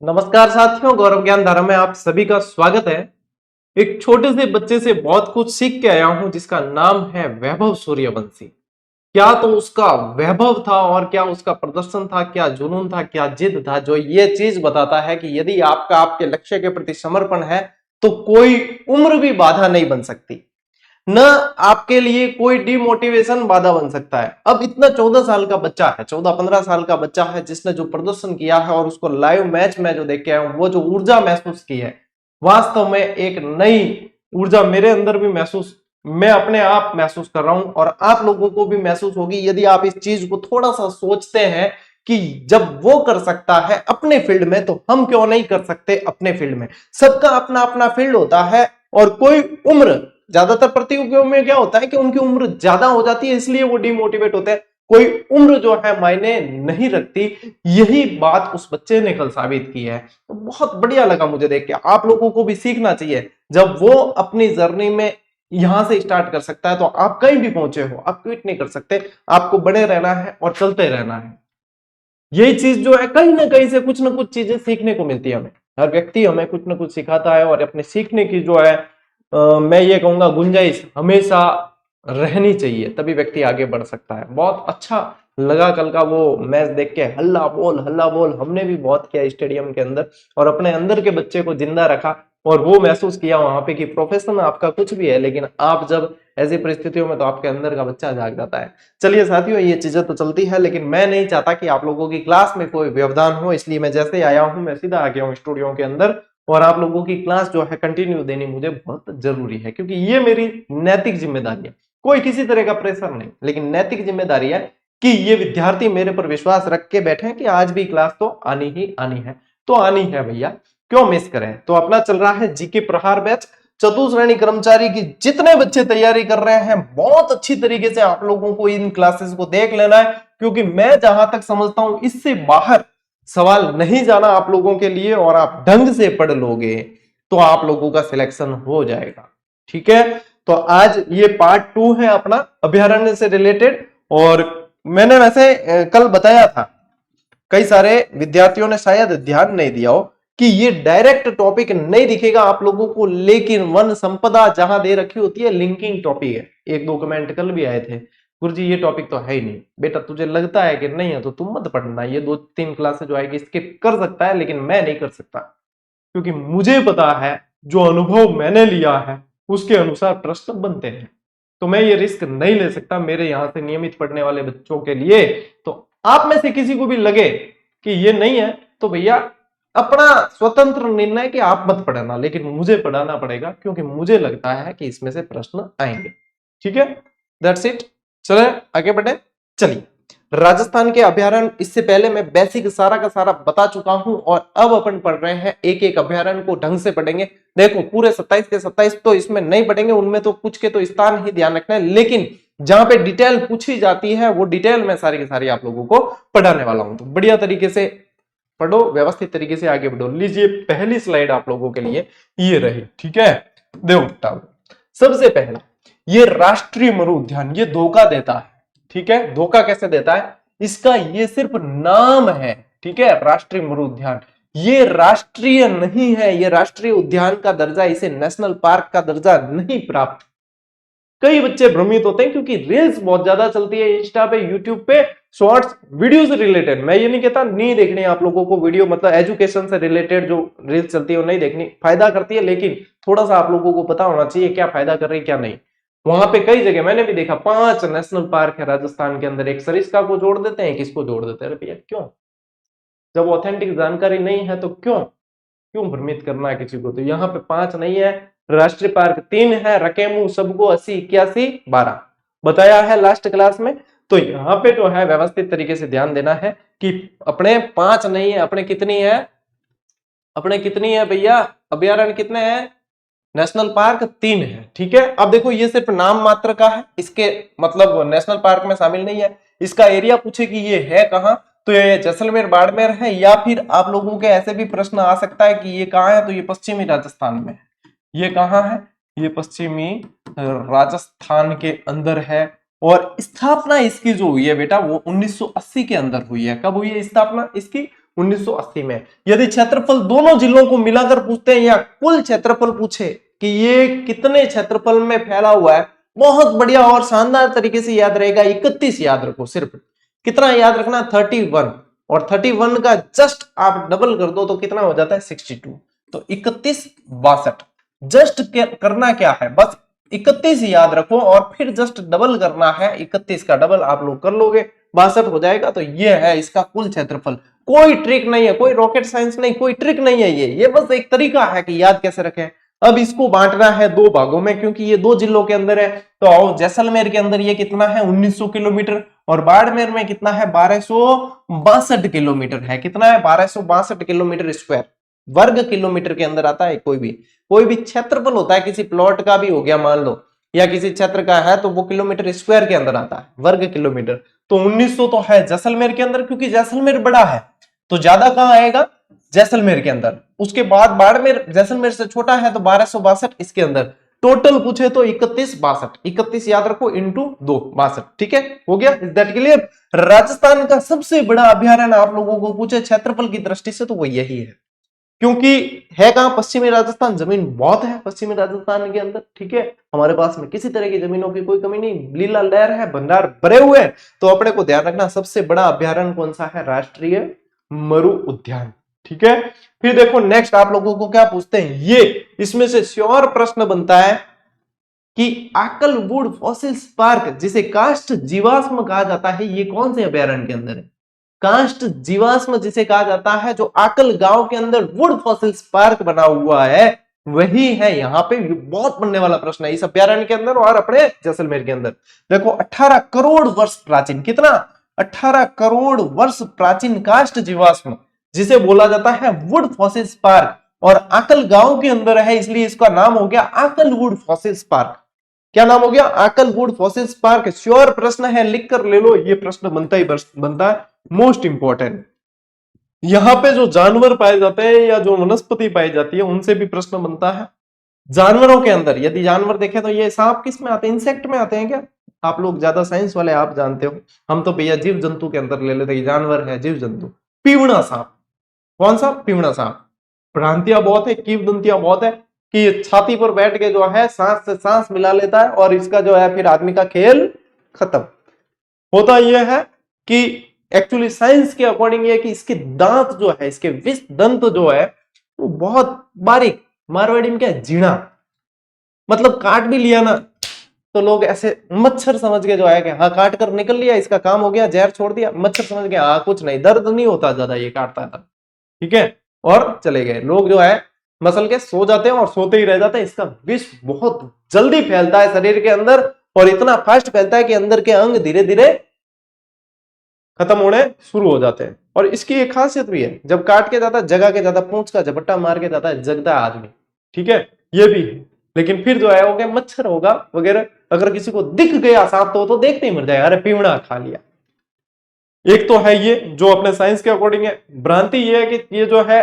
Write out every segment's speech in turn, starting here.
नमस्कार साथियों, गौरव ज्ञान धारा में आप सभी का स्वागत है। एक छोटे से बच्चे से बहुत कुछ सीख के आया हूं जिसका नाम है वैभव सूर्यवंशी। क्या तो उसका वैभव था और क्या उसका प्रदर्शन था, क्या जुनून था, क्या जिद था, जो ये चीज बताता है कि यदि आपका आपके लक्ष्य के प्रति समर्पण है तो कोई उम्र भी बाधा नहीं बन सकती, न आपके लिए कोई डिमोटिवेशन बाधा बन सकता है। अब इतना 14 साल का बच्चा है, 14-15 साल का बच्चा है, जिसने जो प्रदर्शन किया है और उसको लाइव मैच में जो देख के आया हूं, वो जो ऊर्जा महसूस की है, वास्तव में एक नई ऊर्जा मेरे अंदर भी मैं अपने आप महसूस कर रहा हूं और आप लोगों को भी महसूस होगी यदि आप इस चीज को थोड़ा सा सोचते हैं कि जब वो कर सकता है अपने फील्ड में तो हम क्यों नहीं कर सकते अपने फील्ड में। सबका अपना अपना फील्ड होता है और कोई उम्र, ज्यादातर प्रतियोगियों में क्या होता है कि उनकी उम्र ज्यादा हो जाती है इसलिए वो डिमोटिवेट होते हैं। कोई उम्र जो है मायने नहीं रखती, यही बात उस बच्चे ने कल साबित की है। तो बहुत बढ़िया लगा मुझे देख के। आप लोगों को भी सीखना चाहिए, जब वो अपनी जर्नी में यहां से स्टार्ट कर सकता है तो आप कहीं भी पहुंचे हो, आप क्विट नहीं कर सकते, आपको बने रहना है और चलते रहना है। यही चीज जो है कहीं ना कहीं से कुछ ना कुछ चीजें सीखने को मिलती है हमें। हर व्यक्ति हमें कुछ ना कुछ सिखाता है और अपने सीखने की जो है मैं ये कहूंगा गुंजाइश हमेशा रहनी चाहिए, तभी व्यक्ति आगे बढ़ सकता है। बहुत अच्छा लगा कल का वो मैच देख के। हल्ला बोल हमने भी बहुत किया स्टेडियम के अंदर और अपने अंदर के बच्चे को जिंदा रखा और वो महसूस किया वहां पे कि प्रोफेशन आपका कुछ भी है लेकिन आप जब ऐसी परिस्थितियों में तो आपके अंदर का बच्चा जाग जाता है। चलिए साथियों, ये चीजें तो चलती है लेकिन मैं नहीं चाहता कि आप लोगों की क्लास में कोई व्यवधान हो, इसलिए मैं जैसे आया हूं मैं सीधा आ गया हूं स्टूडियो के अंदर और आप लोगों की क्लास जो है कंटिन्यू देनी मुझे बहुत जरूरी है, क्योंकि ये मेरी नैतिक जिम्मेदारी है। कोई किसी तरह का प्रेशर नहीं, लेकिन नैतिक जिम्मेदारी है कि ये विद्यार्थी मेरे पर विश्वास रख के बैठे कि आज भी क्लास तो आनी ही आनी है। तो आनी है भैया, क्यों मिस करें। तो अपना चल रहा है जीके प्रहार बैच। चतुर्थ श्रेणी कर्मचारी की जितने बच्चे तैयारी कर रहे हैं, बहुत अच्छी तरीके से आप लोगों को इन क्लासेस को देख लेना है, क्योंकि मैं जहां तक समझता हूं इससे बाहर सवाल नहीं जाना आप लोगों के लिए, और आप ढंग से पढ़ लोगे तो आप लोगों का सिलेक्शन हो जाएगा। ठीक है, तो आज ये पार्ट 2 है अपना अभ्यारण्य से रिलेटेड। और मैंने वैसे कल बताया था, कई सारे विद्यार्थियों ने शायद ध्यान नहीं दिया हो कि ये डायरेक्ट टॉपिक नहीं दिखेगा आप लोगों को, लेकिन वन संपदा जहां दे रखी होती है लिंकिंग टॉपिक है। एक दो कमेंट कल भी आए थे, गुरुजी ये टॉपिक तो है ही नहीं। बेटा तुझे लगता है कि नहीं है तो तुम मत पढ़ना, ये 2-3 क्लासेस जो आएगी स्किप कर सकता है, लेकिन मैं नहीं कर सकता, क्योंकि मुझे पता है जो अनुभव मैंने लिया है उसके अनुसार प्रश्न बनते हैं। तो मैं ये रिस्क नहीं ले सकता मेरे यहां से नियमित पढ़ने वाले बच्चों के लिए। तो आप में से किसी को भी लगे कि ये नहीं है तो भैया अपना स्वतंत्र निर्णय कि आप मत पढ़ाना, लेकिन मुझे पढ़ाना पड़ेगा क्योंकि मुझे लगता है कि इसमें से प्रश्न आएंगे। ठीक है, दैट्स इट। चले आगे बढ़े। चलिए, राजस्थान के अभ्यारण्य इससे पहले मैं बेसिक सारा का सारा बता चुका हूं और अब अपन पढ़ रहे हैं एक एक अभ्यारण्य को ढंग से पढ़ेंगे। देखो पूरे 27 के 27 तो इसमें नहीं पढ़ेंगे, उनमें तो कुछ के तो स्थान ही ध्यान रखना है, लेकिन जहां पे डिटेल पूछी जाती है वो डिटेल में सारी की सारी आप लोगों को पढ़ाने वाला हूं। तो बढ़िया तरीके से पढ़ो, व्यवस्थित तरीके से आगे बढ़ो। लीजिए पहली स्लाइड आप लोगों के लिए ये रही। ठीक है, देखो सबसे पहला ये राष्ट्रीय मरु उद्यान ये धोखा देता है। ठीक है, धोखा कैसे देता है, इसका ये सिर्फ नाम है। ठीक है, राष्ट्रीय मरु उद्यान ये राष्ट्रीय नहीं है, ये राष्ट्रीय उद्यान का दर्जा, इसे नेशनल पार्क का दर्जा नहीं प्राप्त। कई बच्चे भ्रमित होते हैं क्योंकि रील्स बहुत ज्यादा चलती है इंस्टा पे, यूट्यूब पे, शॉर्ट्स वीडियो से रिलेटेड। मैं ये नहीं कहता नहीं देखनी आप लोगों को वीडियो, मतलब एजुकेशन से रिलेटेड जो रील्स चलती है वो नहीं देखनी, फायदा करती है, लेकिन थोड़ा सा आप लोगों को पता होना चाहिए क्या फायदा कर रही है क्या नहीं। वहां पे कई जगह मैंने भी देखा 5 नेशनल पार्क है राजस्थान के अंदर, एक सरिस्का को जोड़ देते हैं, किसको जोड़ देते हैं भैया, क्यों? जब ऑथेंटिक जानकारी नहीं है तो क्यों क्यों भ्रमित करना है किसी को। तो यहाँ पे 5 नहीं है, राष्ट्रीय पार्क 3 है, रकेमू, सबको 80, 81, 12 बताया है लास्ट क्लास में। तो यहाँ पे जो है व्यवस्थित तरीके से ध्यान देना है कि अपने 5 नहीं है, अपने कितनी है, अपने कितनी है भैया अभ्यारण्य कितने हैं, नेशनल पार्क 3 है। ठीक है, अब देखो ये सिर्फ नाम मात्र का है, इसके मतलब नेशनल पार्क में शामिल नहीं है। इसका एरिया पूछे कि ये है कहां, तो ये जैसलमेर बाड़मेर है, या फिर आप लोगों के ऐसे भी प्रश्न आ सकता है कि ये कहां है, तो ये पश्चिमी राजस्थान में है। ये कहां है, ये पश्चिमी राजस्थान के अंदर है। और स्थापना इसकी जो हुई है बेटा वो 1980 के अंदर हुई है। कब हुई है स्थापना इसकी, 1980 में। यदि क्षेत्रफल दोनों जिलों को मिलाकर पूछते हैं या कुल क्षेत्रफल पूछे कि ये कितने क्षेत्रफल में फैला हुआ है, बहुत बढ़िया और शानदार तरीके से याद रहेगा। 31 याद रखो, सिर्फ कितना याद रखना, 31, और 31 का जस्ट आप डबल कर दो तो कितना हो जाता है 62। तो 31 62, जस्ट करना क्या है, बस 31 याद रखो और फिर जस्ट डबल करना है, 31 का डबल आप लोग कर लोगे 62 हो जाएगा। तो ये है इसका कुल क्षेत्रफल। कोई ट्रिक नहीं है, कोई रॉकेट साइंस नहीं, कोई ट्रिक नहीं है, ये बस एक तरीका है कि याद कैसे रखें। अब इसको बांटना है दो भागों में, क्योंकि ये दो जिलों के अंदर है। तो आओ, जैसलमेर के अंदर ये कितना है 1900 किलोमीटर, और बाड़मेर में कितना है 1262 किलोमीटर है। कितना है 1262 किलोमीटर स्क्वायर, वर्ग किलोमीटर के अंदर आता है। कोई भी क्षेत्रफल होता है, किसी प्लॉट का भी हो गया मान लो, या किसी क्षेत्र का है, तो वो किलोमीटर स्क्वायर के अंदर आता है, वर्ग किलोमीटर। तो 1900 तो है जैसलमेर के अंदर, क्योंकि जैसलमेर बड़ा है, तो ज्यादा कहां आएगा जैसलमेर के अंदर। उसके बाद बाड़मेर जैसलमेर से छोटा है, तो 1262 इसके अंदर। टोटल पूछे तो 31 62, 31 याद रखो इंटू 2 62। ठीक है, हो गया, इज दैट क्लियर। राजस्थान का सबसे बड़ा अभ्यारण्य आप लोगों को पूछे क्षेत्रफल की दृष्टि से, तो वो यही है। क्योंकि है कहां, पश्चिमी राजस्थान, जमीन बहुत है पश्चिमी राजस्थान के अंदर। ठीक है, हमारे पास में किसी तरह की जमीनों की कोई कमी नहीं, लीला लहर है, भंडार भरे हुए हैं। तो अपने को ध्यान रखना सबसे बड़ा अभ्यारण्य कौन सा है, राष्ट्रीय मरु उद्यान। ठीक है, फिर देखो नेक्स्ट आप लोगों को क्या पूछते हैं, ये इसमें से श्योर प्रश्न बनता है कि आकलवुड फॉसिल्स पार्क, जिसे काष्ठ जीवाश्म कहा जाता है, ये कौन से अभ्यारण्य के अंदर है। काष्ठ जीवाश्म जिसे कहा जाता है, जो आकल गांव के अंदर वुड फॉसिल्स पार्क बना हुआ है, वही है। यहाँ पे बहुत बनने वाला प्रश्न है इस अभ्यारण्य के अंदर और अपने जैसलमेर के अंदर। देखो 18 करोड़ वर्ष प्राचीन, कितना 18 करोड़ वर्ष प्राचीन काष्ठ जीवाश्म, जिसे बोला जाता है वुड फॉसिल्स पार्क, और आकल गांव के अंदर है, इसलिए इसका नाम हो गया आकल वुड फॉसिल्स पार्क। क्या नाम हो गया, आकल वुड फॉसिल्स पार्क। श्योर प्रश्न है, लिख कर ले लो, ये प्रश्न बनता ही बनता है, मोस्ट इंपॉर्टेंट। यहां पे जो जानवर पाए जाते हैं या जो वनस्पति पाई जाती है, उनसे भी प्रश्न बनता है। जानवरों के अंदर यदि जानवर देखें तो ये सांप किस में आते हैं, इंसेक्ट में आते हैं क्या। आप लोग ज्यादा साइंस वाले, आप जानते हो, हम तो भैया जीव जंतु के अंदर ले लेते हैं, जानवर है जीव जंतु। पीवड़ा सांप, कौन सा, पीवड़ा सांप। भ्रांतियां बहुत है, कीवदंतियां बहुत है कि ये छाती पर बैठ के जो है सांस से सांस मिला लेता है, और इसका जो है फिर आदमी का खेल खत्म। होता यह है कि एक्चुअली साइंस के अकॉर्डिंग ये कि इसके दांत जो है, इसके विष दंत जो है वो बहुत बारीक, मारवाड़ी में क्या है, जीना, मतलब काट भी लिया ना तो लोग ऐसे मच्छर समझ के जो है कि हाँ काट कर निकल लिया, इसका काम हो गया, जहर छोड़ दिया, मच्छर समझ के हाँ कुछ नहीं, दर्द नहीं होता ज्यादा, ये काटता था। ठीक है, और चले गए लोग, जो है मसल के सो जाते हैं और सोते ही रह जाते हैं। इसका विष बहुत जल्दी फैलता है शरीर के अंदर, और इतना फास्ट फैलता है कि अंदर के अंग धीरे धीरे खत्म होने शुरू हो जाते हैं। और इसकी एक खासियत भी है, जब काट के जाता है, जगा के जाता, पूंछ का झपट्टा मार के जाता है, जगता है आदमी। ठीक है, ये भी है। लेकिन फिर जो है हो गया मच्छर होगा वगैरह, अगर किसी को दिख गया सांप तो देखते ही मर जाएगा, अरे पीवड़ा खा लिया। एक तो है ये जो अपने साइंस के अकॉर्डिंग है। भ्रांति ये है कि ये जो है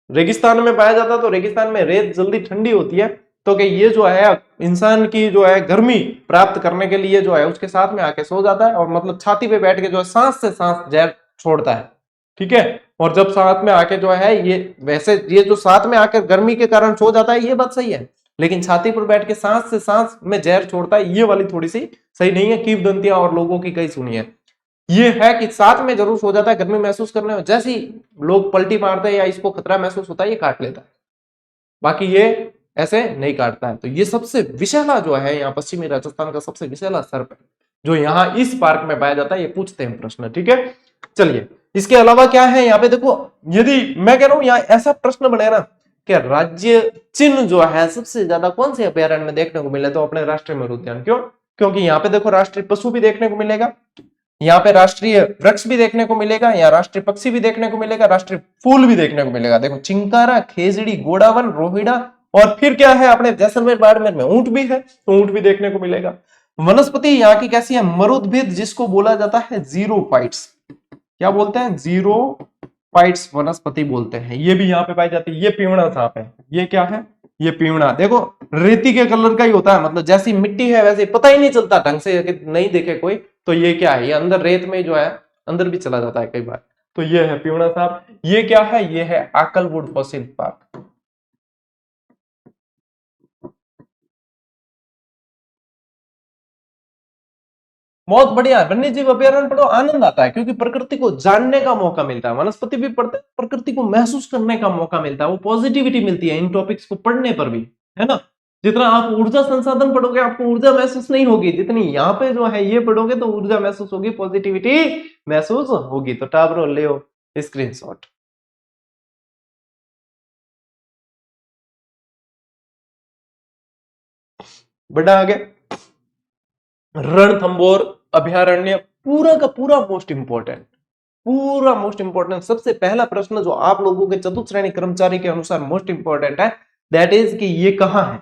रेगिस्तान में पाया जाता है, तो रेगिस्तान में रेत जल्दी ठंडी होती है, तो कि ये जो है इंसान की जो है गर्मी प्राप्त करने के लिए जो है उसके साथ में आके सो जाता है, और मतलब छाती पे बैठ के जो है सांस से सांस जहर छोड़ता है। ठीक है, और जब साथ में आके जो है ये वैसे ये जो साथ में आकर गर्मी के कारण सो जाता है, ये बात सही है, लेकिन छाती पर बैठ के सांस से सांस में जहर छोड़ता है, ये वाली थोड़ी सी सही नहीं है। कीवदंतियां और लोगों की कई सुनी है। ये है कि साथ में जरूर सो जाता है, गर्मी महसूस करने में, जैसे ही लोग पलटी मारते हैं या इसको खतरा महसूस होता है ये काट लेता है, बाकी ये ऐसे नहीं काटता है। तो ये सबसे विषैला जो है यहाँ पश्चिमी राजस्थान का सबसे विषैला सर्प है, जो यहाँ इस पार्क में पाया जाता है। ये पूछते हैं प्रश्न। ठीक है, चलिए इसके अलावा क्या है यहाँ पे देखो, यदि मैं कह रहा हूं यहाँ ऐसा प्रश्न बने ना कि राज्य चिन्ह जो है सबसे ज्यादा कौन से अभ्यारण्य में देखने को मिले, तो अपने राष्ट्रीय मरु उद्यान। क्यों, क्योंकि यहाँ पे देखो राष्ट्रीय पशु भी देखने को मिलेगा, यहाँ पे राष्ट्रीय वृक्ष भी देखने को मिलेगा, यहाँ राष्ट्रीय पक्षी भी देखने को मिलेगा, राष्ट्रीय फूल भी देखने को मिलेगा। देखो चिंकारा, खेजड़ी, गोडावन, रोहिड़ा, और फिर क्या है अपने जैसलमेर बाड़मेर में ऊंट भी है, तो ऊंट भी देखने को मिलेगा। वनस्पति यहाँ की कैसी है, मरुद्भिद, जिसको बोला जाता है जीरोफाइट्स। क्या बोलते हैं, जीरोफाइट्स वनस्पति बोलते हैं। ये भी यहाँ पे पाई जाती है। ये पीवड़ा सांप है, ये क्या है, ये पीवड़ा। देखो रेती के कलर का ही होता है, मतलब जैसी मिट्टी है वैसे पता ही नहीं चलता ढंग से, नहीं देखे कोई तो ये क्या है, ये अंदर रेत में जो है अंदर भी चला जाता है कई बार, तो ये है पीवड़ा साहब। ये क्या है? ये है आकलवुड फॉसिल पार्क। बहुत बढ़िया। वन्य जीव अभयारण्य पढ़ो, आनंद आता है क्योंकि प्रकृति को जानने का मौका मिलता है। वनस्पति भी पढ़ते हैं, प्रकृति को महसूस करने का मौका मिलता है, वो पॉजिटिविटी मिलती है इन टॉपिक्स को पढ़ने पर भी, है ना। जितना आप ऊर्जा संसाधन पढ़ोगे आपको ऊर्जा महसूस नहीं होगी, जितनी यहाँ पे जो है ये पढ़ोगे तो ऊर्जा महसूस होगी, पॉजिटिविटी महसूस होगी। तो टाब्रो ले स्क्रीनशॉट। बढ़ा आगे। रणथंबोर अभयारण्य पूरा का पूरा मोस्ट इंपोर्टेंट, पूरा मोस्ट इंपोर्टेंट। सबसे पहला प्रश्न जो आप लोगों के चतुर्थ श्रेणी कर्मचारी के अनुसार मोस्ट इंपोर्टेंट है, दैट इज कि ये कहां है?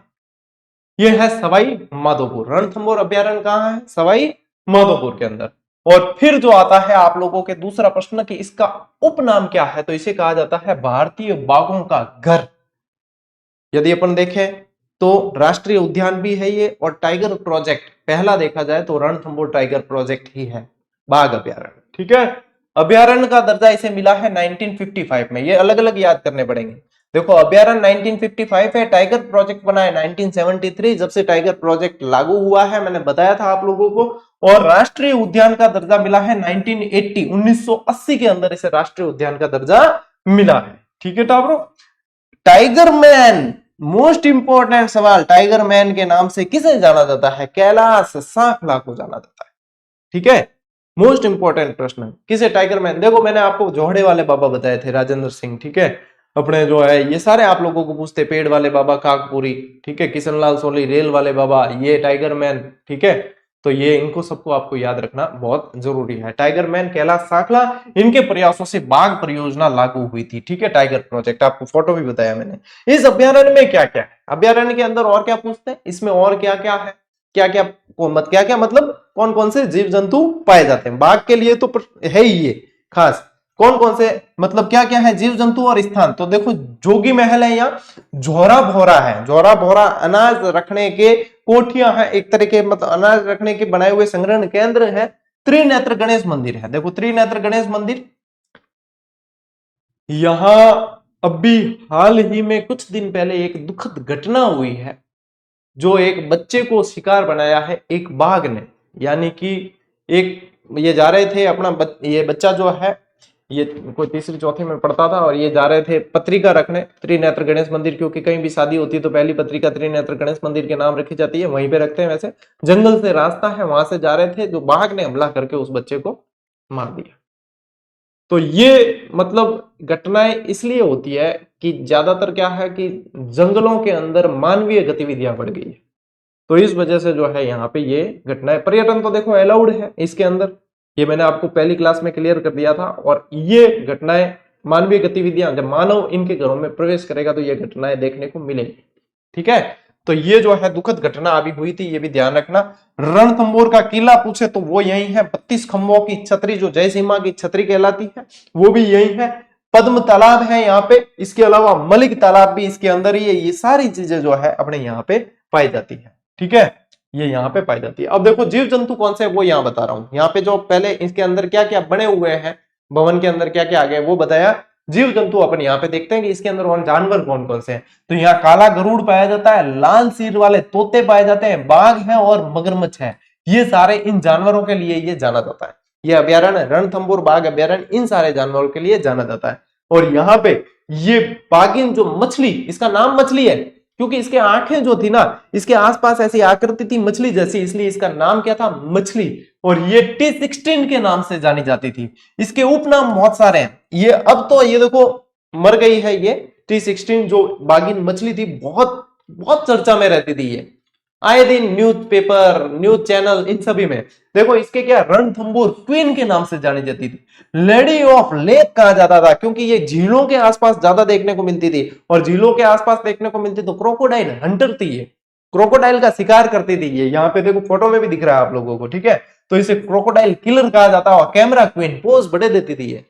ये है सवाई माधोपुर। रणथंबोर अभयारण्य कहां है? सवाई माधोपुर के अंदर। और फिर जो आता है आप लोगों के दूसरा प्रश्न कि इसका उपनाम क्या है, तो इसे कहा जाता है भारतीय बाघों का घर। यदि अपन देखें तो राष्ट्रीय उद्यान भी है ये, और टाइगर प्रोजेक्ट पहला देखा जाए तो रणथंबोर टाइगर प्रोजेक्ट ही है, बाघ अभयारण्य। ठीक है। अभयारण्य का दर्जा इसे मिला है 1955 में। ये अलग अलग याद करने पड़ेंगे। देखो अभयारण्य 1955 है, टाइगर प्रोजेक्ट बना है 1973, जब से टाइगर प्रोजेक्ट लागू हुआ है मैंने बताया था आप लोगों को। और राष्ट्रीय उद्यान का दर्जा मिला है 1980, 1980 के अंदर इसे राष्ट्रीय उद्यान का दर्जा मिला है। ठीक है टाब्रो। टाइगर मैन, मोस्ट इंपोर्टेंट सवाल, टाइगर मैन के नाम से किसे जाना जाता है? कैलाश सांखला को जाना जाता है। ठीक है। मोस्ट इंपोर्टेंट प्रश्न, किसे टाइगर मैन? देखो मैंने आपको जोहड़े वाले बाबा बताए थे, राजेंद्र सिंह। ठीक है। अपने जो है ये सारे आप लोगों को पूछते, पेड़ वाले बाबा कागपुरी, ठीक है, किशनलाल सोली, रेल वाले बाबा, ये टाइगर मैन। ठीक है। तो ये इनको सबको आपको याद रखना बहुत जरूरी है। टाइगर मैन, कैलाश सांखला, इनके प्रयासों से बाघ परियोजना लागू हुई थी। ठीक है। टाइगर प्रोजेक्ट, आपको फोटो भी बताया मैंने। इस अभयारण्य में क्या क्या है, अभयारण्य के अंदर और क्या पूछते हैं, इसमें और क्या क्या है, क्या क्या क्या क्या मतलब कौन कौन से जीव जंतु पाए जाते हैं? बाघ के लिए तो है ही ये खास, कौन कौन से मतलब क्या क्या है जीव जंतु और स्थान। तो देखो जोगी महल है, यहाँ झोरा भोरा है, झोरा भोरा अनाज रखने के कोठियां हैं, एक तरह के मतलब अनाज रखने के बनाए हुए संग्रहण केंद्र है। त्रिनेत्र गणेश मंदिर है, देखो त्रिनेत्र गणेश मंदिर। यहां अभी हाल ही में कुछ दिन पहले एक दुखद घटना हुई है, जो एक बच्चे को शिकार बनाया है एक बाघ ने। यानी कि एक ये जा रहे थे अपना ये बच्चा जो है ये कोई तीसरी चौथी में पढ़ता था, और ये जा रहे थे पत्रिका रखने त्रिनेत्र गणेश मंदिर, क्योंकि कहीं भी शादी होती है तो पहली पत्रिका त्रिनेत्र गणेश मंदिर के नाम रखी जाती है, वहीं पे रखते हैं। वैसे जंगल से रास्ता है, वहां से जा रहे थे, जो बाघ ने हमला करके उस बच्चे को मार दिया। तो ये मतलब घटनाएं इसलिए होती है कि ज्यादातर क्या है कि जंगलों के अंदर मानवीय गतिविधियां बढ़ गई है, तो इस वजह से जो है यहाँ पे ये घटनाएं। पर्यटन तो देखो अलाउड है इसके अंदर, ये मैंने आपको पहली क्लास में क्लियर कर दिया था। और ये घटनाएं मानवीय गतिविधियां, जब मानव इनके घरों में प्रवेश करेगा तो ये घटनाएं देखने को मिलेंगी। ठीक है। तो ये जो है दुखद घटना अभी हुई थी, ये भी ध्यान रखना। रणथंबोर का किला पूछे तो वो यही है, 32 खंभों की छतरी जो जय सीमा की छतरी कहलाती है वो भी यही है। पद्म तालाब है यहाँ पे, इसके अलावा मलिक तालाब भी इसके अंदर ही है। ये सारी चीजें जो है अपने यहाँ पे पाई जाती है। ठीक है। ये यहाँ पे पाई जाती है। अब देखो जीव जंतु कौन से है वो यहाँ बता रहा हूं। यहाँ पे जो पहले इसके अंदर क्या क्या बने हुए हैं, भवन के अंदर क्या क्या आ गया वो बताया। जीव जंतु अपन यहाँ पे देखते हैं कि इसके अंदर और जानवर कौन कौन से हैं। तो यहाँ काला गरुड़ पाया जाता है, लाल सिर वाले तोते पाए जाते हैं, बाघ है और मगरमच्छ है। ये सारे इन जानवरों के लिए ये जाना जाता है। ये अभयारण्य रणथंबोर बाघ अभयारण्य इन सारे जानवरों के लिए जाना जाता है। और यहाँ पे ये बाघिन जो मछली, इसका नाम मछली है क्योंकि इसके आंखें जो थी ना इसके आसपास ऐसी आकृति थी मछली जैसी, इसलिए इसका नाम क्या था? मछली। और ये T16 के नाम से जानी जाती थी। इसके उपनाम बहुत सारे हैं। ये अब तो ये देखो मर गई है, ये T16 जो बाघिन मछली थी बहुत बहुत चर्चा में रहती थी। ये आए दिन न्यूज़पेपर, न्यूज चैनल, इन सभी में देखो इसके क्या रणथंबोर क्वीन के नाम से जानी जाती थी। लेडी ऑफ लेक कहा जाता था क्योंकि ये झीलों के आसपास ज्यादा देखने को मिलती थी, और झीलों के आसपास देखने को मिलती तो क्रोकोडाइल हंटर थी, ये क्रोकोडाइल का शिकार करती थी। ये यहाँ पे देखो फोटो में भी दिख रहा है आप लोगों को। ठीक है। तो इसे क्रोकोडाइल किलर कहा जाता है, और कैमरा क्वीन पोज बड़े देती थी ये।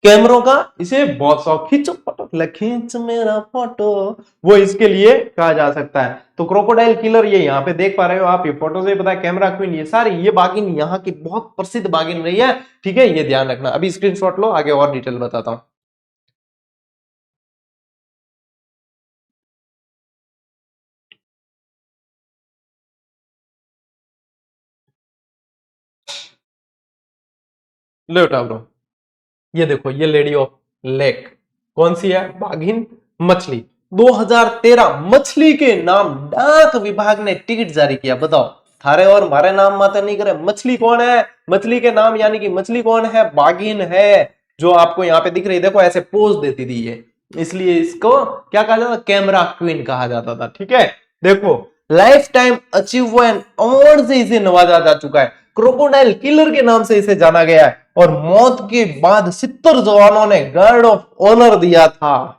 कैमरों का इसे बहुत शौक, खींचो फोटो, खींच मेरा फोटो, वो इसके लिए कहा जा सकता है। तो क्रोकोडाइल किलर ये यहाँ पे देख पा रहे हो आप, ये फोटो से पता है, कैमरा क्वीन, ये सारी ये बाघिन यहाँ की बहुत प्रसिद्ध बाघिन रही है। ठीक है, ये ध्यान रखना। अभी स्क्रीनशॉट लो, आगे और डिटेल बताता हूं। लो उठा ब्रो, ये देखो, ये लेडी ऑफ लेक कौन सी है? बाघिन मछली। 2013 मछली के नाम डाक विभाग ने टिकट जारी किया। बताओ, थारे और हमारे नाम माता नहीं करे, मछली कौन है? मछली के नाम, यानी कि मछली कौन है? बाघिन है, जो आपको यहाँ पे दिख रही है, देखो ऐसे पोज देती थी ये, इसलिए इसको क्या कहा जाता? कैमरा क्वीन कहा जाता था। ठीक है, देखो लाइफ टाइम अचीवमेंट अवार्ड से इसे नवाजा जा चुका है, क्रोकोडाइल किलर के नाम से इसे जाना गया है, और मौत के बाद 70 जवानों ने गार्ड ऑफ ऑनर दिया था।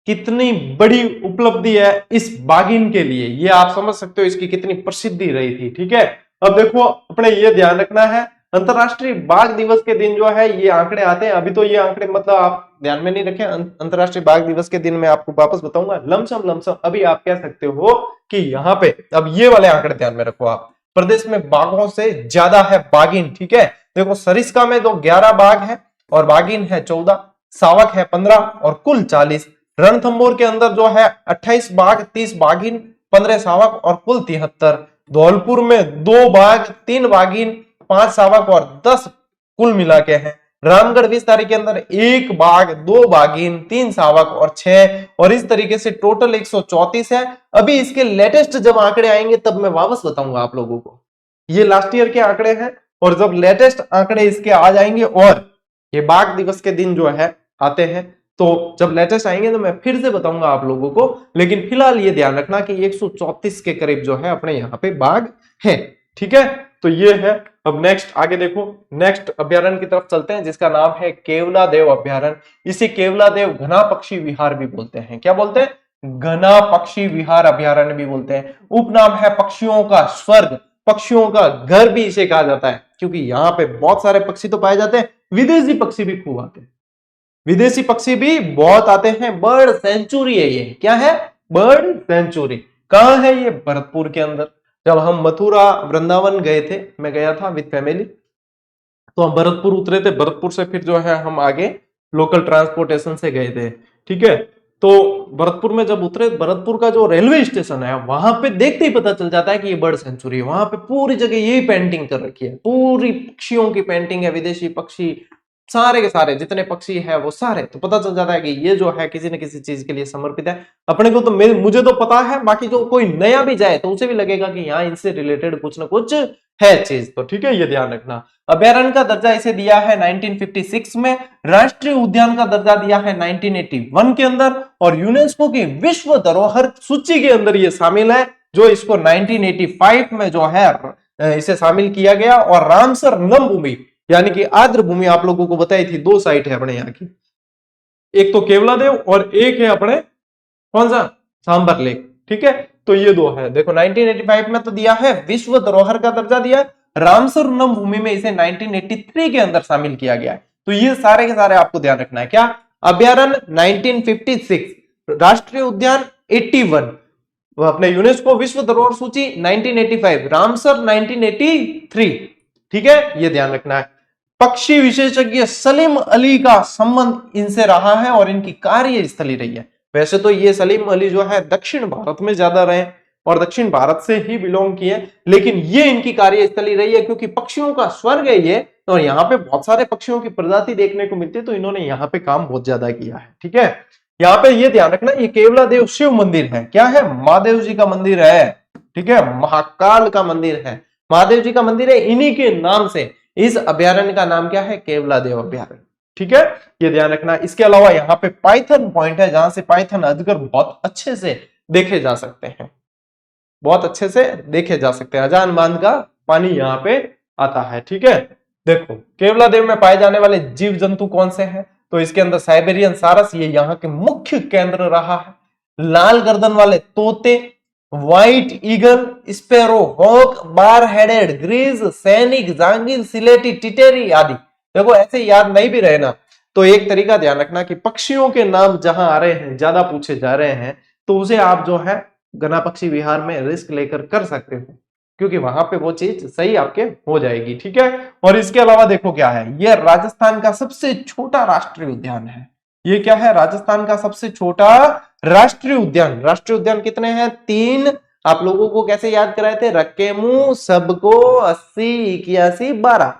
कितनी बड़ी उपलब्धि है इस बाघिन के लिए, ये आप समझ सकते हो इसकी कितनी प्रसिद्धि रही थी। ठीक है, अब देखो अपने ये ध्यान रखना है, अंतरराष्ट्रीय बाघ दिवस के दिन जो है ये आंकड़े आते हैं। अभी तो ये आंकड़े मतलब आप ध्यान में नहीं रखें, अंतरराष्ट्रीय बाघ दिवस के दिन मैं आपको वापस बताऊंगा। लमसम लमसम अभी आप कह सकते हो कि यहाँ पे अब ये वाले आंकड़े ध्यान में रखो आप। प्रदेश में बाघों से ज्यादा है बाघिन। ठीक है, देखो सरिस्का में तो 11 बाघ है और बाघिन है 14, सावक है 15 और कुल 40। रणथंभौर के अंदर जो है 28 बाघ, 30 बाघिन, 15 सावक और कुल 73। धौलपुर में 2 बाघ, 3 बाघिन, 5 सावक और 10 कुल मिला के हैं। रामगढ़ विस्तार के अंदर 1 बाघ, 2 बाघिन, 3 सावक और 6, और इस तरीके से टोटल 134 है। अभी इसके लेटेस्ट जब आंकड़े आएंगे तब मैं वापस बताऊंगा आप लोगों को। ये लास्ट ईयर के आंकड़े हैं, और जब लेटेस्ट आंकड़े इसके आ जाएंगे और ये बाघ दिवस के दिन जो है आते हैं, तो जब लेटेस्ट आएंगे तो मैं फिर से बताऊंगा आप लोगों को। लेकिन फिलहाल ये ध्यान रखना कि 134 के करीब जो है अपने यहाँ पे बाघ है। ठीक है, तो ये है। अब नेक्स्ट आगे देखो, नेक्स्ट अभ्यारण्य की तरफ चलते हैं, जिसका नाम है केवला देव अभ्यारण्य। इसे केवला देव घना पक्षी विहार भी बोलते हैं। क्या बोलते हैं? घना पक्षी विहार अभ्यारण्य भी बोलते हैं। उपनाम है पक्षियों का स्वर्ग, पक्षियों का घर भी इसे कहा जाता है, क्योंकि यहाँ पे बहुत सारे पक्षी तो पाए जाते हैं, विदेशी पक्षी भी खूब आते हैं, विदेशी पक्षी भी बहुत आते हैं। बर्ड सेंचुरी है ये। क्या है? Bird sanctuary. कहां है ये? भरतपुर के अंदर। जब हम मथुरा वृंदावन गए थे, मैं गया था विद फैमिली, तो हम भरतपुर उतरे थे। भरतपुर से फिर जो है हम आगे लोकल ट्रांसपोर्टेशन से गए थे। ठीक है, तो भरतपुर में जब उतरे, भरतपुर का जो रेलवे स्टेशन है वहां पे देखते ही पता चल जाता है कि ये बर्ड सेंचुरी है। वहां पे पूरी जगह यही पेंटिंग कर रखी है, पूरी पक्षियों की पेंटिंग है, विदेशी पक्षी सारे के सारे जितने पक्षी है वो सारे, तो पता चल जाता है कि ये जो है किसी न किसी चीज के लिए समर्पित है। अपने को तो मुझे तो पता है, बाकी जो कोई नया भी जाए तो उसे भी लगेगा कि यहाँ इनसे रिलेटेड कुछ ना कुछ है चीज। तो ठीक है, ये ध्यान रखना। अभ्यारण्य का दर्जा इसे दिया है 1956 में, राष्ट्रीय उद्यान का दर्जा दिया है 1981 के अंदर, और यूनेस्को की विश्व धरोहर सूची के अंदर ये शामिल है, जो इसको 1985 में जो है इसे शामिल किया गया। और रामसर नम भूमि यानी कि आर्द्र भूमि आप लोगों को बताई थी, 2 साइट है अपने यहाँ की, एक तो केवला देव और एक है अपने कौन सा? सांबर लेक। ठीक है, तो ये 2 है। देखो 1985 में तो दिया है, विश्व धरोहर का दर्जा दिया है। रामसर नम भूमि में इसे 1983 के अंदर शामिल किया गया है। तो ये सारे के सारे आपको ध्यान रखना है। क्या? अभ्यारण्य 1956, राष्ट्रीय उद्यान 81, अपने यूनेस्को विश्व धरोहर सूची 1985, रामसर 1983। ठीक है, ये ध्यान रखना है। पक्षी विशेषज्ञ सलीम अली का संबंध इनसे रहा है और इनकी कार्यस्थली रही है। वैसे तो ये सलीम अली जो है दक्षिण भारत में ज्यादा रहे और दक्षिण भारत से ही बिलोंग किए, लेकिन ये इनकी कार्यस्थली रही है क्योंकि पक्षियों का स्वर्ग है ये, और यहाँ पे बहुत सारे पक्षियों की प्रजाति देखने को मिलती है, तो इन्होंने यहाँ पे काम बहुत ज्यादा किया है। ठीक है, यहाँ पे ये ध्यान रखना, ये केवला देव शिव मंदिर है। क्या है? महादेव जी का मंदिर है। ठीक है, महाकाल का मंदिर है, महादेव जी का मंदिर है, इन्हीं के नाम से इस अभ्यारण्य का नाम क्या है? केवला देव अभ्यारण्य। ठीक है, ये ध्यान रखना। इसके अलावा यहाँ पे पाइथन पॉइंट है, जहां से पाइथन अजगर बहुत अच्छे से देखे जा सकते हैं, बहुत अच्छे से देखे जा सकते हैं। अजान बांध का पानी यहाँ पे आता है। ठीक है, देखो केवला देव में पाए जाने वाले जीव जंतु कौन से हैं? तो इसके अंदर साइबेरियन सारस, ये यहाँ के मुख्य केंद्र रहा है। लाल गर्दन वाले तोते, white eagle, sparrow, hawk, bar headed ग्रीज, सैनिक, जांगिल, सिलेटी, टिटेरी आदि देखो ऐसे याद नहीं भी रहे ना, तो एक तरीका ध्यान रखना कि पक्षियों के नाम जहां आ रहे हैं, ज्यादा पूछे जा रहे हैं, तो उसे आप जो है गना पक्षी विहार में रिस्क लेकर कर सकते हो, क्योंकि वहां पे वो चीज सही आपके हो जाएगी। ठीक है, और इसके अलावा देखो क्या है, यह राजस्थान का सबसे छोटा राष्ट्रीय उद्यान है। ये क्या है, राजस्थान का सबसे छोटा राष्ट्रीय उद्यान। राष्ट्रीय उद्यान कितने हैं, 3। आप लोगों को कैसे याद कराए थे, रक्के मुंह सबको 80 81 12,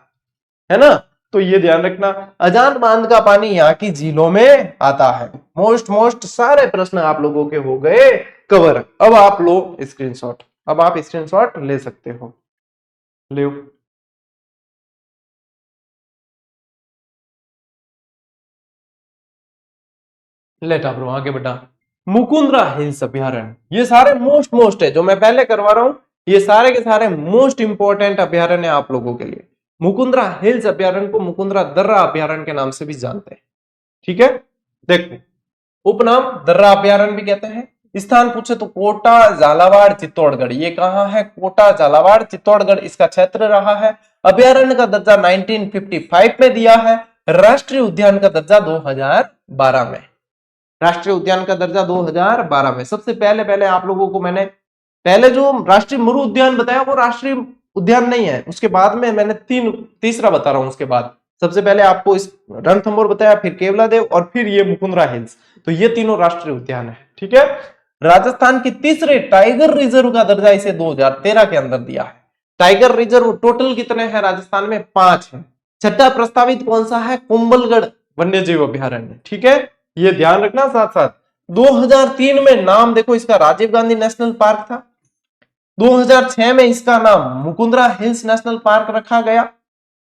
है ना। तो ये ध्यान रखना। अजान बांध का पानी यहाँ की झीलों में आता है। मोस्ट सारे प्रश्न आप लोगों के हो गए कवर। अब आप लो स्क्रीनशॉट, अब आप स्क्रीनशॉट ले सकते हो, ले। लेटा ब्रो, आगे बढ़ा। मुकुंदरा हिल्स अभ्यारण्य, ये सारे मोस्ट है जो मैं पहले करवा रहा हूं, ये सारे के सारे मोस्ट इंपॉर्टेंट अभ्यारण्य आप लोगों के लिए। मुकुंदरा हिल्स अभ्यारण्य को मुकुंदरा दर्रा अभ्यारण्य के नाम से भी जानते हैं। ठीक है, देखो उपनाम दर्रा अभ्यारण्य भी कहते हैं। स्थान पूछे तो कोटा झालावाड़ चित्तौड़गढ़, ये कहां है, कोटा झालावाड़ चित्तौड़गढ़ इसका क्षेत्र रहा है। अभ्यारण्य का दर्जा 1955 में दिया है। राष्ट्रीय उद्यान का दर्जा 2012 में। राष्ट्रीय उद्यान का दर्जा 2012 में। सबसे पहले पहले आप लोगों को मैंने पहले जो राष्ट्रीय मरु उद्यान बताया वो राष्ट्रीय उद्यान नहीं है, उसके बाद में मैंने तीसरा बता रहा हूं। उसके बाद सबसे पहले आपको इस रणथंभौर बताया, फिर केवलादेव और फिर ये मुकुंदरा हिल्स। तो ये तीनों राष्ट्रीय उद्यान है। ठीक है, राजस्थान की तीसरे टाइगर रिजर्व का दर्जा इसे 2013 के अंदर दिया है। टाइगर रिजर्व टोटल कितने हैं राजस्थान में, 5 है। छठा प्रस्तावित कौन सा है, कुंभलगढ़ वन्य जीव अभ्यारण्य। ठीक है, ये ध्यान रखना। साथ साथ 2003 में नाम देखो इसका राजीव गांधी नेशनल पार्क था। 2006 में इसका नाम मुकुंदरा हिल्स नेशनल पार्क रखा गया,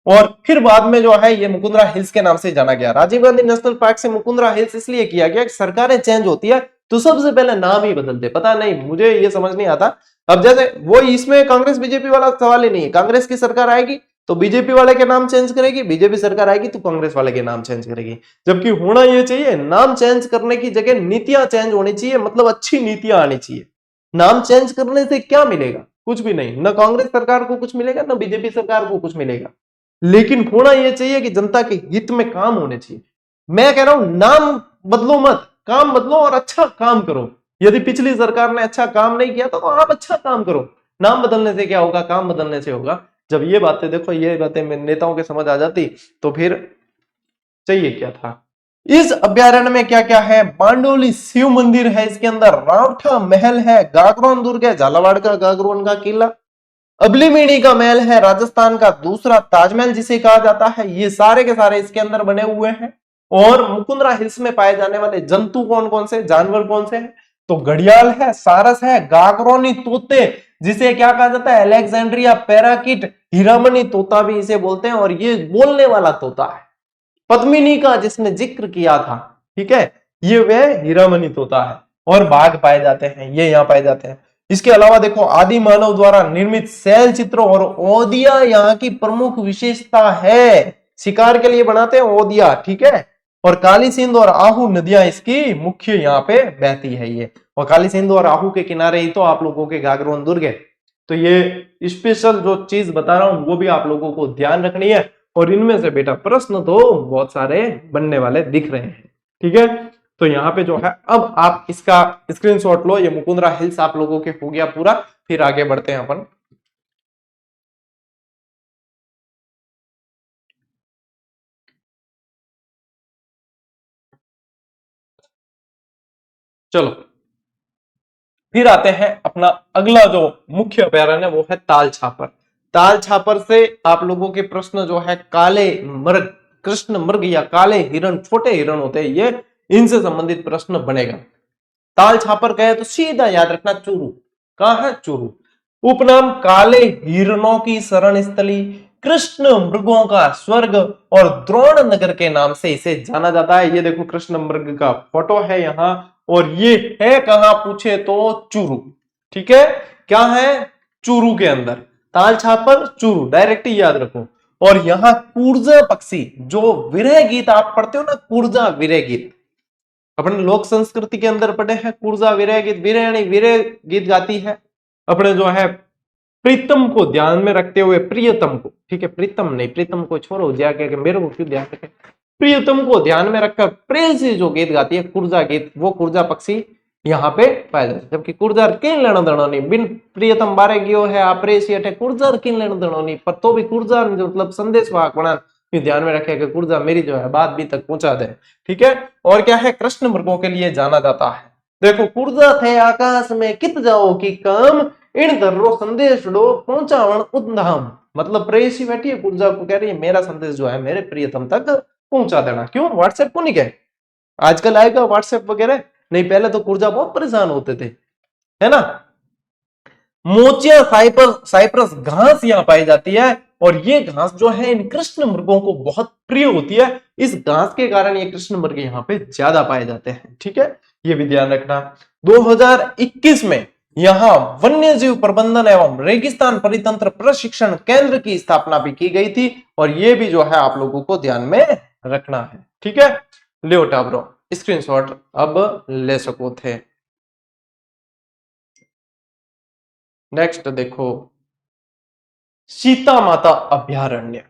और फिर बाद में जो है ये मुकुंदरा हिल्स के नाम से जाना गया। राजीव गांधी नेशनल पार्क से मुकुंदरा हिल्स इसलिए किया गया कि सरकारें चेंज होती है तो सबसे पहले नाम ही बदलते, पता नहीं मुझे ये समझ नहीं आता। अब जैसे वो इसमें कांग्रेस बीजेपी वाला सवाल ही नहीं है, कांग्रेस की सरकार आएगी तो बीजेपी वाले के नाम चेंज करेगी, बीजेपी सरकार आएगी तो कांग्रेस वाले के नाम चेंज करेगी। जबकि होना ये चाहिए, नाम चेंज करने की जगह नीतियां चेंज होनी चाहिए, मतलब अच्छी नीतियां आनी चाहिए। नाम चेंज करने से क्या मिलेगा, कुछ भी नहीं, ना कांग्रेस सरकार को कुछ मिलेगा ना बीजेपी सरकार को कुछ मिलेगा। लेकिन होना यह चाहिए कि जनता के हित में काम होने चाहिए। मैं कह रहा हूं नाम बदलो मत, काम बदलो और अच्छा काम करो। यदि पिछली सरकार ने अच्छा काम नहीं किया तो आप अच्छा काम करो। नाम बदलने से क्या होगा, काम बदलने से होगा। जब ये बातें देखो, ये बातें नेताओं के समझ आ जाती तो फिर चाहिए क्या था। इस अभ्यारण्य में क्या क्या है, बांडोली शिव मंदिर है, इसके अंदर रावठा महल है, गागरोन दुर्ग है, झालावाड़ का गागरोन का किला, अबलीमिणी का महल है, राजस्थान का दूसरा ताजमहल जिसे कहा जाता है। ये सारे के सारे इसके अंदर बने हुए हैं। और मुकुंदरा हिल्स में पाए जाने वाले जंतु कौन कौन से, जानवर कौन से हैं, तो घड़ियाल है, सारस है, गागरोनी तोते जिसे क्या कहा जाता है, अलेक्जेंड्रिया पैराकिट, हीरामनी तोता भी इसे बोलते हैं, और ये बोलने वाला तोता है। पद्मिनी का जिसने जिक्र किया था, ठीक है, ये वह हीरामनी तोता है। और बाघ पाए जाते हैं, ये यहाँ पाए जाते हैं। इसके अलावा देखो आदि मानव द्वारा निर्मित शैल चित्र और ओदिया यहाँ की प्रमुख विशेषता है। शिकार के लिए बनाते हैं ओदिया, ठीक है। और काली सिंध और आहू नदियां इसकी मुख्य यहाँ पे बहती है ये, और काली सिंध और आहू के किनारे ही तो आप लोगों के गागरोन दुर्ग है। तो ये स्पेशल जो चीज बता रहा हूं वो भी आप लोगों को ध्यान रखनी है। और इनमें से बेटा प्रश्न तो बहुत सारे बनने वाले दिख रहे हैं, ठीक है। तो यहाँ पे जो है अब आप इसका स्क्रीनशॉट लो। ये मुकुंदरा हिल्स आप लोगों के हो गया पूरा। फिर आगे बढ़ते हैं अपन। चलो फिर आते हैं अपना अगला जो मुख्य अभ्यारण्य वो है ताल छापर। ताल छापर से आप लोगों के प्रश्न जो है काले मृग, कृष्ण मृग या काले हिरण, छोटे हिरण होते हैं ये, इनसे संबंधित प्रश्न बनेगा। ताल छापर कहे तो सीधा याद रखना चूरू। कहां है, चूरू। उपनाम काले हिरणों की शरण स्थली, कृष्ण मृगों का स्वर्ग और द्रोण नगर के नाम से इसे जाना जाता है। ये देखो कृष्ण मृग का फोटो है यहाँ, और ये है कहां पूछे तो चूरू, ठीक है। क्या है, चूरू के अंदर। ताल छापर चूरू, डायरेक्ट ही याद रखो। और यहाँ कूर्जा पक्षी, जो विरह गीत आप पढ़ते हो ना, कूर्जा विरह गीत अपने लोक संस्कृति के अंदर पढ़े हैं। कूर्जा विरह गीत, विरहणी विरह गीत गाती है अपने जो है प्रीतम को ध्यान में रखते हुए, प्रियतम को, ठीक है, प्रीतम नहीं, प्रीतम को छोड़ो, जाके मेरे को क्यों ध्यान रखे, प्रियतम को ध्यान में रखकर प्रेयसी जो गीत गाती है कुर्जा गीत, वो कुर्जा पक्षी यहाँ पे पाया जाता है। जबकि कुर्जा किन लेना देना नहीं, बिन प्रियतम बारे गयो है आप अटे कुर्जा किन लेना देना नहीं, पर तो भी कुर्जा मतलब संदेश वाहक बना, ध्यान में रखे कि कुर्जा मेरी जो है बात भी तक पहुंचा दे। ठीक है, और क्या है, कृष्ण मृगों के लिए जाना जाता है। देखो, कुर्जा थे आकाश में कित जाओ की काम, इन दर्रो संदेश डो पहुंचावन उद्धाम। मतलब प्रेयसी बैठी है, कुर्जा को कह रही है मेरा संदेश जो है मेरे प्रियतम तक पहुंचा देना। क्यों, व्हाट्सएप को नहीं कहे, आजकल आएगा व्हाट्सएप वगैरह, नहीं पहले तो कुर्जा बहुत परेशान होते थे, है ना। मोचिया साइप्रस घास यहाँ पाई जाती है, और ये घास जो है इन कृष्ण मृगों को बहुत प्रिय होती है। इस घास के कारण ये कृष्ण मृग यहाँ पे ज्यादा पाए जाते हैं। ठीक है, ये भी ध्यान रखना। 2021 में यहाँ वन्य जीव प्रबंधन एवं रेगिस्तान परितंत्र प्रशिक्षण केंद्र की स्थापना भी की गई थी, और ये भी जो है आप लोगों को ध्यान में रखना है। ठीक है, लियो टाब्रो स्क्रीनशॉट अब ले सको थे। नेक्स्ट देखो, सीता माता अभयारण्य,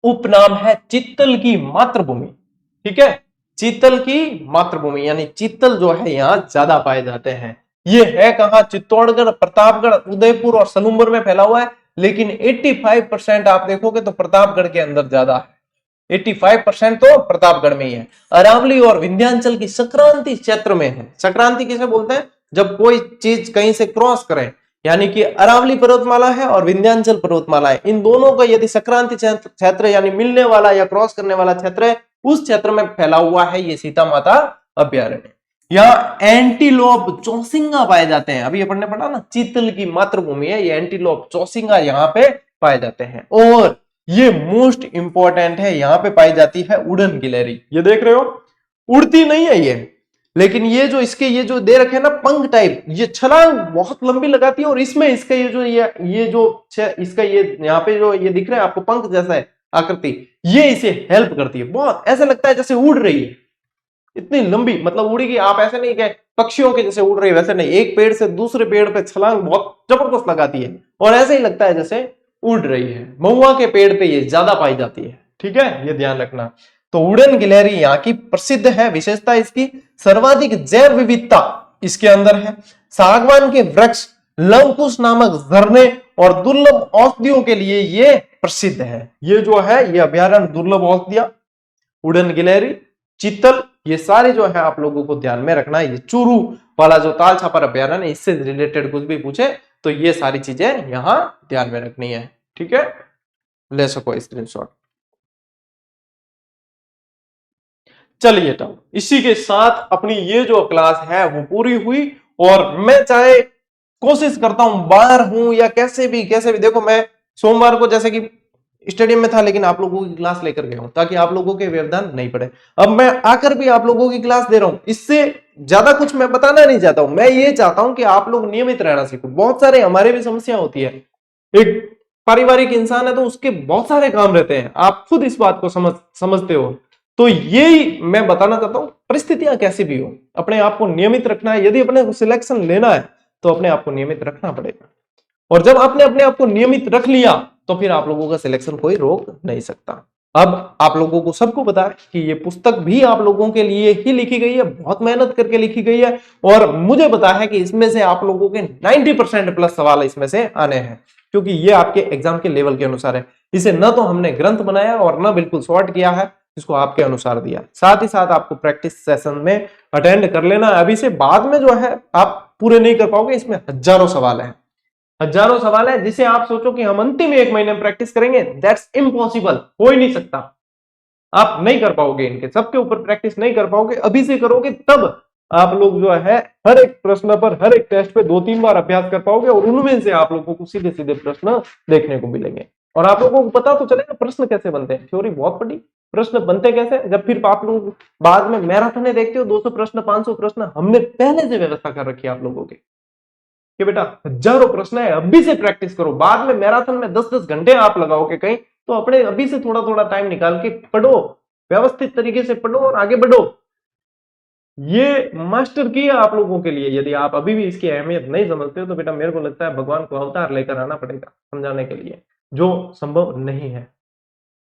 उपनाम है चीतल की मातृभूमि। ठीक है, चीतल की मातृभूमि यानी चीतल जो है यहाँ ज्यादा पाए जाते हैं। ये है कहाँ, चित्तौड़गढ़, प्रतापगढ़, उदयपुर और सलूम्बर में फैला हुआ है, लेकिन 85% आप देखोगे तो प्रतापगढ़ के अंदर ज्यादा है। 85% तो प्रतापगढ़ में ही है। अरावली और विंध्याचल की संक्रांति क्षेत्र में है। संक्रांति किसे बोलते हैं, जब कोई चीज कहीं से क्रॉस करे, यानी कि अरावली पर्वतमाला है और विंध्याचल पर्वतमाला है, इन दोनों का यदि संक्रांति क्षेत्र यानी मिलने वाला या क्रॉस करने वाला क्षेत्र है, उस क्षेत्र में फैला हुआ है ये सीता माता अभ्यारण्य। यहाँ एंटीलोप चौसिंगा पाए जाते हैं। अभी अपन ने पढ़ा ना, चीतल की मातृभूमि है, ये एंटीलोप चौसिंगा यहाँ पे पाए जाते हैं। और ये मोस्ट इंपॉर्टेंट है, यहाँ पे पाई जाती है उड़न गिलहरी। ये देख रहे हो, उड़ती नहीं है ये, लेकिन ये जो इसके ये जो दे रखे हैं ना पंख टाइप, ये छलांग बहुत लंबी लगाती है, और इसमें इसका ये जो इसका ये यहाँ पे जो ये दिख रहा है आपको पंख जैसा है आकृति, ये इसे हेल्प करती है बहुत। ऐसा लगता है जैसे उड़ रही है, इतनी लंबी, मतलब उड़ेगी, आप ऐसे नहीं कहे पक्षियों के जैसे उड़ रही है, वैसे नहीं, एक पेड़ से दूसरे पेड़ पे छलांग बहुत जबरदस्त लगाती है, और ऐसे ही लगता है जैसे उड़ रही है। महुआ के पेड़ पे ये ज्यादा पाई जाती है। ठीक है, ये ध्यान रखना। तो उड़न गिलहरी यहाँ की प्रसिद्ध है, विशेषता इसकी सर्वाधिक जैव विविधता इसके अंदर है। सागवान के वृक्ष, लवकुश नामक झरने और दुर्लभ औषधियों के लिए ये प्रसिद्ध है। ये जो है ये अभ्यारण्य दुर्लभ औषधियां, उड़न गिलहरी, चीतल, ये सारे जो है आप लोगों को ध्यान में रखना है। ये चूरू वाला जो ताल छापर अभ्यारण्य, इससे रिलेटेड कुछ भी पूछे तो ये सारी चीजें यहां ध्यान में रखनी है। ठीक है, ले सको स्क्रीनशॉट। चलिए, तो इसी के साथ अपनी ये जो क्लास है वो पूरी हुई, और मैं चाहे कोशिश करता हूं, बाहर हूं या कैसे भी देखो, मैं सोमवार को जैसे कि स्टेडियम में था, लेकिन आप लोगों की क्लास लेकर गया हूं ताकि आप लोगों के व्यवधान नहीं पड़े। अब मैं आकर भी आप लोगों की क्लास दे रहा हूं, इससे ज्यादा कुछ मैं बताना नहीं चाहता हूं। मैं ये चाहता हूं कि आप लोग नियमित रहना सीखो। बहुत सारे हमारे भी समस्या होती है, एक पारिवारिक इंसान है तो उसके बहुत सारे काम रहते हैं, आप खुद इस बात को समझते हो। तो यही मैं बताना चाहता हूं, परिस्थितियां कैसी भी हो, अपने आप को नियमित रखना है। यदि अपने सिलेक्शन लेना है तो अपने आप को नियमित रखना पड़ेगा, और जब आपने अपने आप को नियमित रख लिया तो फिर आप लोगों का सिलेक्शन कोई रोक नहीं सकता। अब आप लोगों को सबको पता है कि ये पुस्तक भी आप लोगों के लिए ही लिखी गई है, बहुत मेहनत करके लिखी गई है, और मुझे पता है कि इसमें से आप लोगों के 90% प्लस सवाल इसमें से आने हैं, क्योंकि ये आपके एग्जाम के लेवल के अनुसार है। इसे न तो हमने ग्रंथ बनाया और न बिल्कुल शॉर्ट किया है, इसको आपके अनुसार दिया। साथ ही साथ आपको प्रैक्टिस सेशन में अटेंड कर लेना। अभी से बाद में जो है आप पूरे नहीं कर पाओगे, इसमें हजारों सवाल है, हजारों सवाल है, जिसे आप सोचो कि हम अंतिम 1 महीने में प्रैक्टिस करेंगे, दैट्स इम्पॉसिबल, हो ही नहीं सकता। आप नहीं कर पाओगे, इनके सबके ऊपर प्रैक्टिस नहीं कर पाओगे। अभी से करोगे तब आप लोग जो है हर एक प्रश्न पर, हर एक टेस्ट पे 2-3 बार अभ्यास कर पाओगे, और उनमें से आप लोगों को सीधे सीधे प्रश्न देखने को मिलेंगे। और आप लोगों को पता तो चलेगा प्रश्न कैसे बनते हैं। थ्योरी बहुत पढ़ी, प्रश्न बनते कैसे, जब फिर आप लोग बाद में मैराथन देखते हो, 200 प्रश्न, 500 प्रश्न हमने पहले से व्यवस्था कर रखी है आप लोगों के, कि बेटा हजारों प्रश्न है, अभी से प्रैक्टिस करो। बाद में मैराथन में 10-10 घंटे आप लगाओगे कहीं, तो अपने अभी से थोड़ा थोड़ा टाइम निकाल के पढ़ो, व्यवस्थित तरीके से पढ़ो और आगे बढ़ो। ये मास्टर की है आप लोगों के लिए। यदि आप अभी भी इसकी अहमियत नहीं समझते हो तो बेटा मेरे को लगता है भगवान को अवतार लेकर आना पड़ेगा समझाने के लिए। जो संभव नहीं है।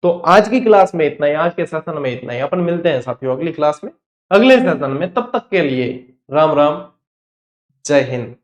तो आज की क्लास में इतना ही, आज के सेशन में इतना ही। अपन मिलते हैं साथियों अगली क्लास में, अगले सेशन में। तब तक के लिए राम राम, जय हिंद।